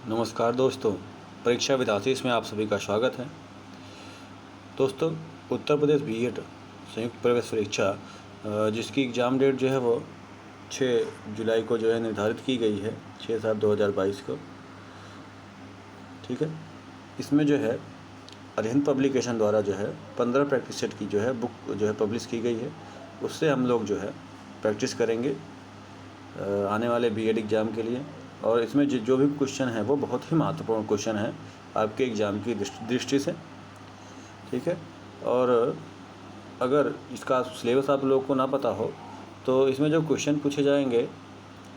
नमस्कार दोस्तों, परीक्षा विधातीस में आप सभी का स्वागत है। दोस्तों, उत्तर प्रदेश बीएड संयुक्त प्रवेश परीक्षा जिसकी एग्ज़ाम डेट जो है वो 6 जुलाई को जो है निर्धारित की गई है, 6/7/2022 को। ठीक है, इसमें जो है अरिहंत पब्लिकेशन द्वारा जो है 15 प्रैक्टिस सेट की जो है बुक जो है पब्लिश की गई है। उससे हम लोग जो है प्रैक्टिस करेंगे आने वाले बीएड एग्ज़ाम के लिए। और इसमें जो भी क्वेश्चन है वो बहुत ही महत्वपूर्ण क्वेश्चन है आपके एग्ज़ाम की दृष्टि से। ठीक है, और अगर इसका सिलेबस आप लोगों को ना पता हो तो इसमें जो क्वेश्चन पूछे जाएंगे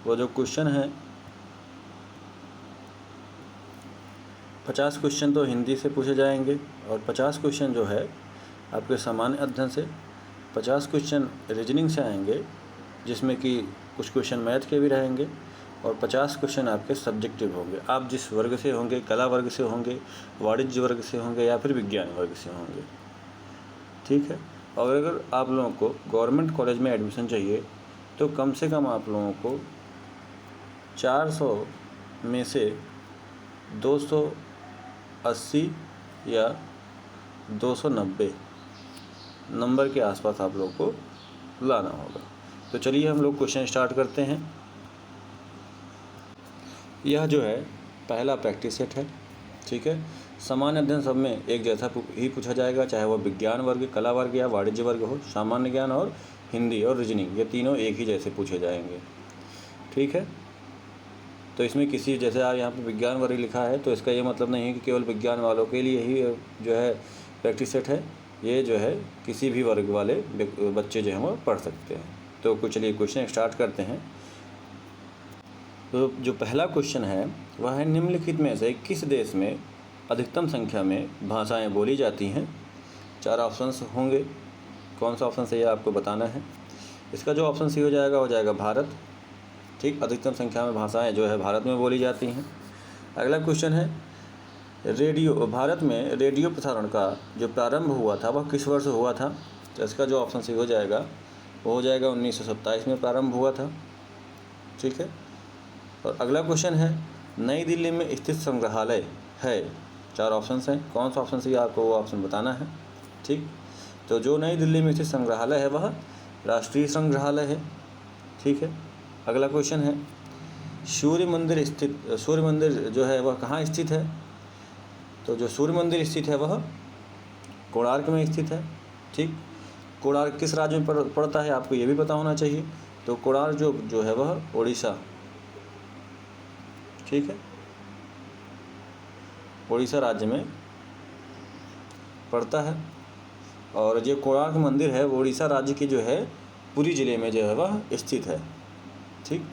वो जो क्वेश्चन है 50 क्वेश्चन तो हिंदी से पूछे जाएंगे और 50 क्वेश्चन जो है आपके सामान्य अध्ययन से, 50 क्वेश्चन रीजनिंग से आएंगे जिसमें कि कुछ क्वेश्चन मैथ के भी रहेंगे और 50 क्वेश्चन आपके सब्जेक्टिव होंगे। आप जिस वर्ग से होंगे, कला वर्ग से होंगे, वाणिज्य वर्ग से होंगे या फिर विज्ञान वर्ग से होंगे। ठीक है, और अगर आप लोगों को गवर्नमेंट कॉलेज में एडमिशन चाहिए तो कम से कम आप लोगों को 400 में से 280 या 290 नंबर के आसपास आप लोग को लाना होगा। तो चलिए हम लोग क्वेश्चन स्टार्ट करते हैं। यह जो है पहला प्रैक्टिस सेट है। ठीक है, सामान्य अध्ययन सब में एक जैसा ही पूछा जाएगा, चाहे वह विज्ञान वर्ग, कला वर्ग या वाणिज्य वर्ग हो। सामान्य ज्ञान और हिंदी और रीजनिंग ये तीनों एक ही जैसे पूछे जाएंगे। ठीक है, तो इसमें किसी जैसे यहाँ पे विज्ञान वर्ग लिखा है तो इसका ये मतलब नहीं है कि केवल विज्ञान वालों के लिए ही जो है प्रैक्टिस सेट है। ये जो है किसी भी वर्ग वाले बच्चे जो हैं वो पढ़ सकते हैं। तो चलिए क्वेश्चन स्टार्ट करते हैं। तो जो पहला क्वेश्चन है वह है, निम्नलिखित में से किस देश में अधिकतम संख्या में भाषाएं बोली जाती हैं? 4 ऑप्शंस होंगे, कौन सा ऑप्शन सही है आपको बताना है। इसका जो ऑप्शन सही हो जाएगा भारत। ठीक, अधिकतम संख्या में भाषाएं जो है भारत में बोली जाती हैं। अगला क्वेश्चन है, भारत में रेडियो प्रसारण का जो प्रारंभ हुआ था वह किस वर्ष हुआ था? तो इसका जो ऑप्शन सही हो जाएगा वो हो जाएगा 1927 में प्रारंभ हुआ था। ठीक है, और अगला क्वेश्चन है, नई दिल्ली में स्थित संग्रहालय है। 4 ऑप्शन हैं, कौन सा ऑप्शन सही है आपको वो ऑप्शन बताना है। ठीक, तो जो नई दिल्ली में स्थित संग्रहालय है वह राष्ट्रीय संग्रहालय है। ठीक है, अगला क्वेश्चन है, सूर्य मंदिर जो है वह कहाँ स्थित है? तो जो सूर्य मंदिर स्थित है वह कोणार्क में स्थित है। ठीक, कोणार्क किस राज्य में पड़ता है आपको ये भी पता होना चाहिए। तो कोणार्क जो है वह उड़ीसा, ठीक है, उड़ीसा राज्य में पड़ता है। और जो कोणार्क मंदिर है वो उड़ीसा राज्य की जो है पुरी ज़िले में जो है वह स्थित है। ठीक,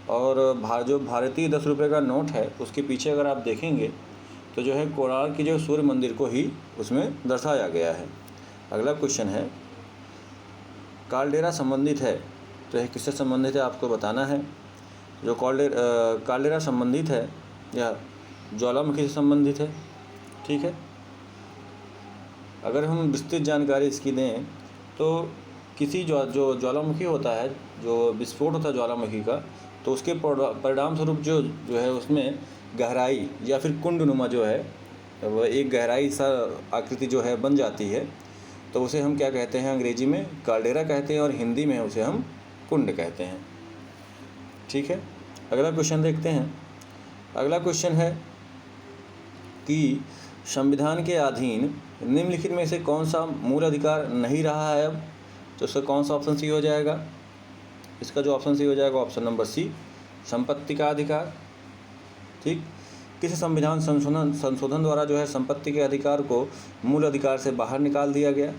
और जो भारतीय 10 रुपये का नोट है उसके पीछे अगर आप देखेंगे तो जो है कोणार्क की जो सूर्य मंदिर को ही उसमें दर्शाया गया है। अगला क्वेश्चन है, कालडेरा संबंधित है, तो यह किससे संबंधित है आपको बताना है। जो कालडेरा संबंधित है या ज्वालामुखी से संबंधित है। ठीक है, अगर हम विस्तृत जानकारी इसकी दें तो किसी जो ज्वालामुखी होता है, जो विस्फोट होता है ज्वालामुखी का, तो उसके परिणाम स्वरूप जो है उसमें गहराई या फिर कुंडनुमा जो है वह एक गहराई सा आकृति जो है बन जाती है। तो उसे हम क्या कहते हैं? अंग्रेजी में कालडेरा कहते हैं और हिंदी में उसे हम कुंड कहते हैं। ठीक है, अगला क्वेश्चन देखते हैं। अगला क्वेश्चन है कि संविधान के अधीन निम्नलिखित में से कौन सा मूल अधिकार नहीं रहा है अब? तो इसका कौन सा ऑप्शन सी हो जाएगा? इसका जो ऑप्शन सी हो जाएगा ऑप्शन नंबर सी, संपत्ति का अधिकार। ठीक, किसी संविधान संशोधन द्वारा जो है संपत्ति के अधिकार को मूल अधिकार से बाहर निकाल दिया गया।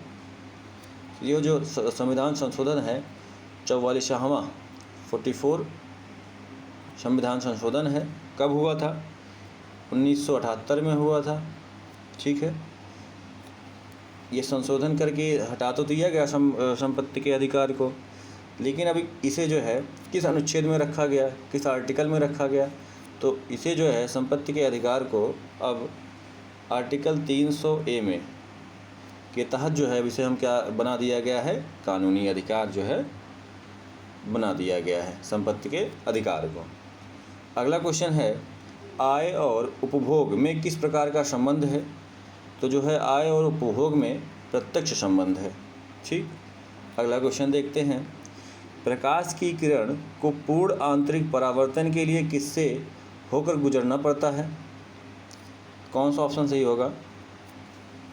ये जो संविधान संशोधन है 44वां 44 संविधान संशोधन है, कब हुआ था? 1978 में हुआ था। ठीक है, ये संशोधन करके हटा तो दिया गया संपत्ति के अधिकार को, लेकिन अभी इसे जो है किस अनुच्छेद में रखा गया, किस आर्टिकल में रखा गया? तो इसे जो है संपत्ति के अधिकार को अब आर्टिकल 300A में के तहत जो है इसे हम क्या बना दिया गया है? कानूनी अधिकार जो है बना दिया गया है संपत्ति के अधिकार को। अगला क्वेश्चन है, आय और उपभोग में किस प्रकार का संबंध है? तो जो है आय और उपभोग में प्रत्यक्ष संबंध है। ठीक, अगला क्वेश्चन देखते हैं। प्रकाश की किरण को पूर्ण आंतरिक परावर्तन के लिए किससे होकर गुजरना पड़ता है? कौन सा ऑप्शन सही होगा?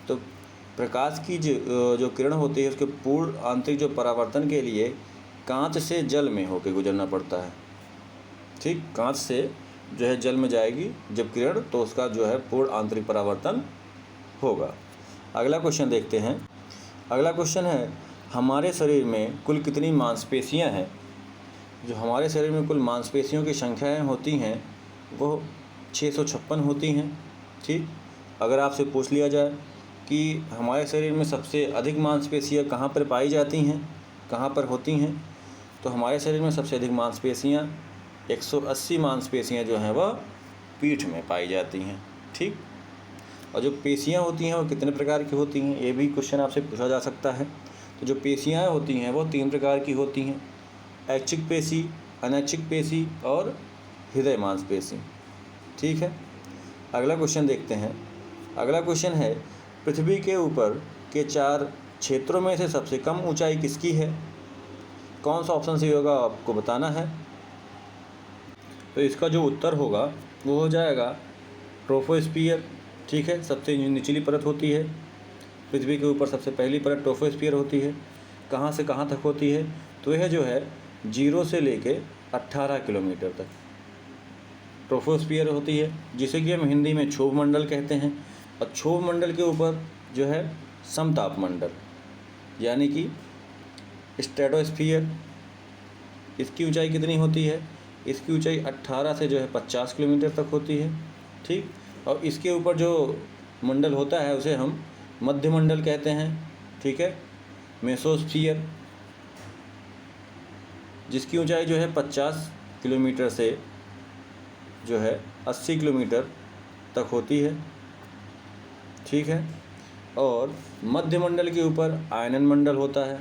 तो प्रकाश की जो किरण होती है उसके पूर्ण आंतरिक जो परावर्तन के लिए कांच से जल में होकर गुजरना पड़ता है। ठीक, कांच से जो है जल में जाएगी जब किरण, तो उसका जो है पूर्ण आंतरिक परावर्तन होगा। अगला क्वेश्चन देखते हैं। अगला क्वेश्चन है, हमारे शरीर में कुल कितनी मांसपेशियां हैं? जो हमारे शरीर में कुल मांसपेशियों की संख्याएं होती हैं वो 656 होती हैं। ठीक, अगर आपसे पूछ लिया जाए कि हमारे शरीर में सबसे अधिक मांसपेशियां कहाँ पर पाई जाती हैं, कहाँ पर होती हैं, तो हमारे शरीर में सबसे अधिक मांसपेशियां 180 मांसपेशियां जो हैं वह पीठ में पाई जाती हैं। ठीक, और जो पेशियां होती हैं वो कितने प्रकार की होती हैं, ये भी क्वेश्चन आपसे पूछा जा सकता है। तो जो पेशियां होती हैं वो 3 प्रकार की होती हैं, ऐच्छिक पेशी, अनैच्छिक पेशी और हृदय मांसपेशी। ठीक है, अगला क्वेश्चन देखते हैं। अगला क्वेश्चन है, पृथ्वी के ऊपर के 4 क्षेत्रों में से सबसे कम ऊंचाई किसकी है? कौन सा ऑप्शन सही होगा आपको बताना है। तो इसका जो उत्तर होगा वो हो जाएगा ट्रोपोस्फियर। ठीक है, सबसे निचली परत होती है पृथ्वी के ऊपर, सबसे पहली परत ट्रोपोस्फियर होती है। कहाँ से कहाँ तक होती है? तो यह जो है 0 से लेके 18 किलोमीटर तक ट्रोपोस्फियर होती है, जिसे कि हम हिंदी में क्षोभ मंडल कहते हैं। और क्षोभ मंडल के ऊपर जो है समताप मंडल यानी कि स्ट्रेटोस्फियर, इसकी ऊंचाई कितनी होती है? इसकी ऊंचाई 18 से जो है 50 किलोमीटर तक होती है। ठीक, और इसके ऊपर जो मंडल होता है उसे हम मध्य मंडल कहते हैं। ठीक है, मेसोस्फियर, जिसकी ऊंचाई जो है 50 किलोमीटर से जो है 80 किलोमीटर तक होती है। ठीक है, और मध्य मंडल के ऊपर आयनन मंडल होता है,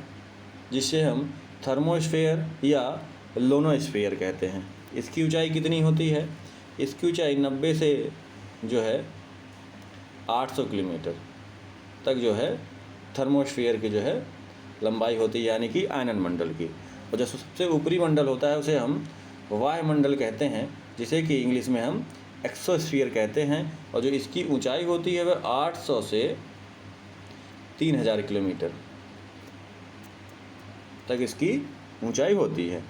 जिसे हम थर्मोस्फेयर या लोनोस्फेयर कहते हैं। इसकी ऊंचाई कितनी होती है? इसकी ऊंचाई 90 से जो है 800 किलोमीटर तक जो है थर्मोस्फेयर की जो है लंबाई होती है, यानी कि आयनन मंडल की। और जो सबसे ऊपरी मंडल होता है उसे हम वायुमंडल कहते हैं, जिसे कि इंग्लिश में हम एक्सोस्फीयर कहते हैं। और जो इसकी ऊंचाई होती है वह 800 से 3000 किलोमीटर तक इसकी ऊंचाई होती है।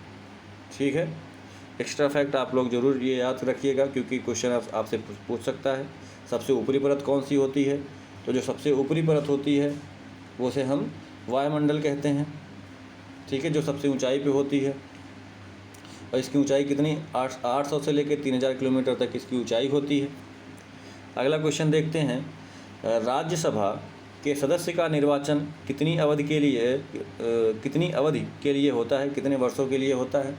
ठीक है, एक्स्ट्रा फैक्ट आप लोग ज़रूर ये याद रखिएगा, क्योंकि क्वेश्चन आपसे पूछ सकता है सबसे ऊपरी परत कौन सी होती है। तो जो सबसे ऊपरी परत होती है वो से हम वायुमंडल कहते हैं। ठीक है, जो सबसे ऊंचाई पे होती है, और इसकी ऊंचाई कितनी 800 से लेकर 3000 किलोमीटर तक इसकी ऊंचाई होती है। अगला क्वेश्चन देखते हैं। राज्यसभा के सदस्य का निर्वाचन कितनी अवधि के लिए होता है, कितने वर्षों के लिए होता है?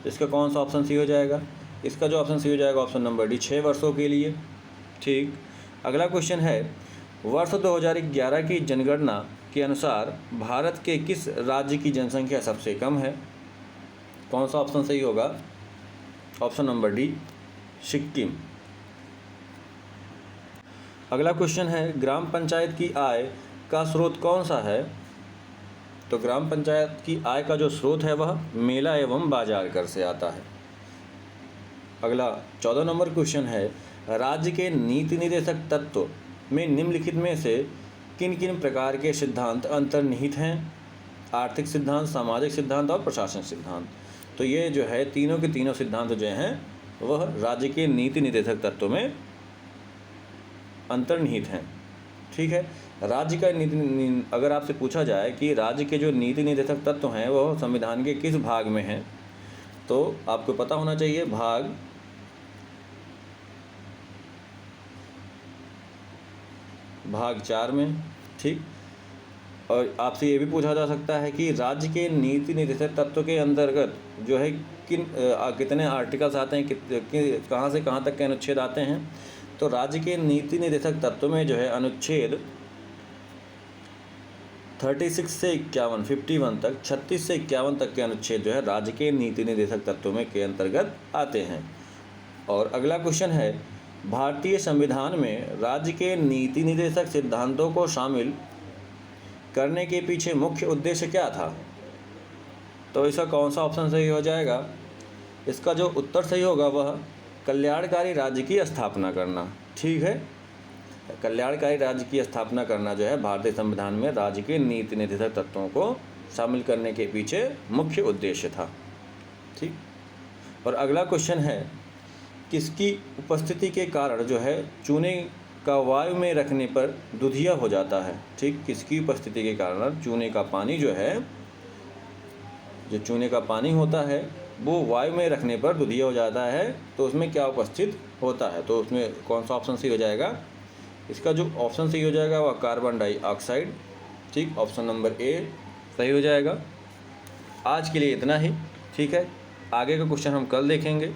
इसका कौन सा ऑप्शन सही हो जाएगा? इसका जो ऑप्शन सही हो जाएगा ऑप्शन नंबर डी, 6 वर्षों के लिए। ठीक, अगला क्वेश्चन है, वर्ष 2011 की जनगणना के अनुसार भारत के किस राज्य की जनसंख्या सबसे कम है? कौन सा ऑप्शन सही होगा? Option number D, Sikkim. अगला क्वेश्चन है, ग्राम पंचायत की आय का स्रोत कौन सा है? तो ग्राम पंचायत की आय का जो स्रोत है वह मेला एवं बाजार कर से आता है। अगला 14 नंबर क्वेश्चन है, राज्य के नीति निर्देशक तत्व में निम्नलिखित में से किन किन प्रकार के सिद्धांत अंतर्निहित हैं? आर्थिक सिद्धांत, सामाजिक सिद्धांत और प्रशासनिक सिद्धांत। तो ये जो है तीनों के तीनों सिद्धांत जो हैं वह राज्य के नीति निर्देशक तत्व में अंतर्निहित हैं। ठीक है, राज्य का अगर आपसे पूछा जाए कि राज्य के जो नीति निर्देशक तत्व हैं वह संविधान के किस भाग में हैं, तो आपको पता होना चाहिए भाग 4 में। ठीक, और आपसे ये भी पूछा जा सकता है कि राज्य के नीति निर्देशक तत्व के अंतर्गत जो है कितने आर्टिकल्स आते हैं, कहाँ से कहाँ तक के अनुच्छेद आते हैं। तो राज्य के नीति निर्देशक तत्व में जो है अनुच्छेद 36 से 51 तक, 36 से 51 तक के अनुच्छेद जो है राज्य के नीति निर्देशक तत्वों में के अंतर्गत आते हैं। और अगला क्वेश्चन है, भारतीय संविधान में राज्य के नीति निर्देशक सिद्धांतों को शामिल करने के पीछे मुख्य उद्देश्य क्या था? तो इसका कौन सा ऑप्शन सही हो जाएगा? इसका जो उत्तर सही होगा वह कल्याणकारी राज्य की स्थापना करना। ठीक है, कल्याणकारी राज्य की स्थापना करना जो है भारतीय संविधान में राज्य के नीति निर्देशक तत्वों को शामिल करने के पीछे मुख्य उद्देश्य था। ठीक, और अगला क्वेश्चन है, किसकी उपस्थिति के कारण जो है चूने का वायु में रखने पर दुधिया हो जाता है? ठीक, किसकी उपस्थिति के कारण चूने का पानी जो है, जो चूने का पानी होता है वो वायु में रखने पर दुधिया हो जाता है, तो उसमें क्या उपस्थित होता है? तो उसमें कौन सा ऑप्शन सही हो जाएगा? इसका जो ऑप्शन सही हो जाएगा वह कार्बन डाइऑक्साइड। ठीक, ऑप्शन नंबर ए सही हो जाएगा। आज के लिए इतना ही। ठीक है, आगे का क्वेश्चन हम कल देखेंगे।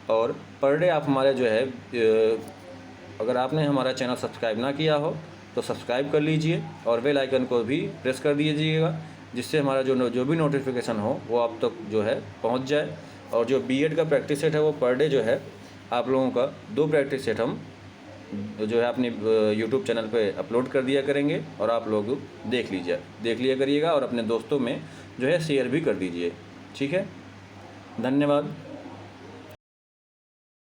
और पर डे आप हमारे जो है, अगर आपने हमारा चैनल सब्सक्राइब ना किया हो तो सब्सक्राइब कर लीजिए और बेल आइकन को भी प्रेस कर दीजिएगा, जिससे हमारा जो भी नोटिफिकेशन हो वो आप तक जो है पहुंच जाए। और जो बीएड का प्रैक्टिस सेट है वो पर डे जो है आप लोगों का 2 प्रैक्टिस सेट हम जो है अपने यूट्यूब चैनल पे अपलोड कर दिया करेंगे, और आप लोग देख लिया करिएगा और अपने दोस्तों में जो है शेयर भी कर दीजिए। ठीक है, धन्यवाद।